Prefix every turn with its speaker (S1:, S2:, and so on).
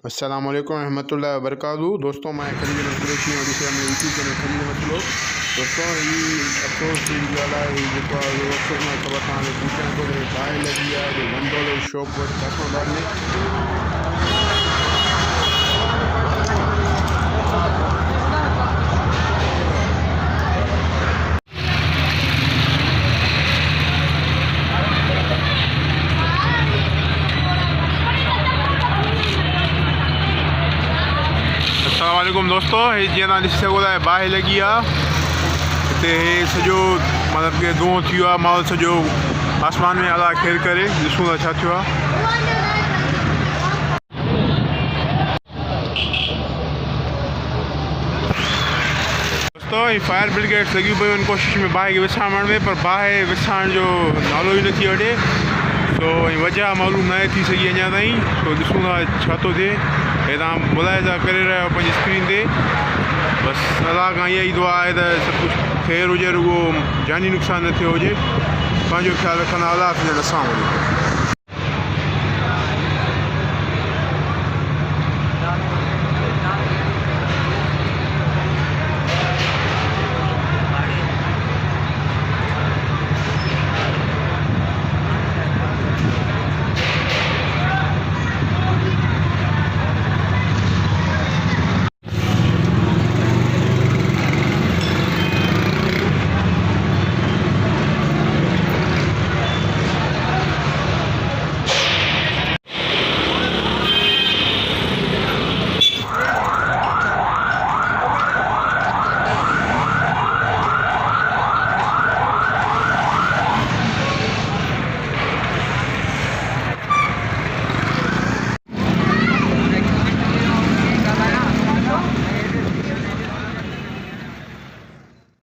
S1: अस्सलाम वालेकुम रहमतुल्लाहि व बरकातहू। दोस्तों मैं खलील कुरैशी और इसे हमने यूट्यूब चैनल खलील मसलो दोस्तों ये अफसोस की ॻाल्हि आहे जेको आहे उहो अफ़सोस मां ख़बर तव्हांखे पूछां थो कि बाहि लॻी आहे जो गंडोलो शॉप वटि कासमाबाद में। अस्सलाम वालेकुम दोस्तों, ये जीअं तव्हां ॾिसी सघो था बाहि लॻी आहे हिते। हे सॼो मतिलबु कि धुओं थी वियो आहे, माहौल सॼो आसमान में अला खेर करे ॾिसूं था छा थियो आहे। दोस्तों ये फायर ब्रिगेड लॻी पई आहिनि कोशिशि में बाहि खे विछाइण में, पर बाहि विछाइण जो नालो ई नथी वठे। सो वजह मालूम न थी सघी अञा ताईं। सो ॾिसूं था छा थो थिए। हे तव्हां मुलाहिज़ा करे रहिया आहियो पंहिंजी स्क्रीन ते। बसि अलाह खां इहा ई दुआ आहे त सभु कुझु ख़ैरु हुजे, रुॻो जानी नुक़सानु न थियो हुजे। पंहिंजो ख़्यालु रखंदा। अलाह हाफ़िज़। अस्सलामु अलैकुम।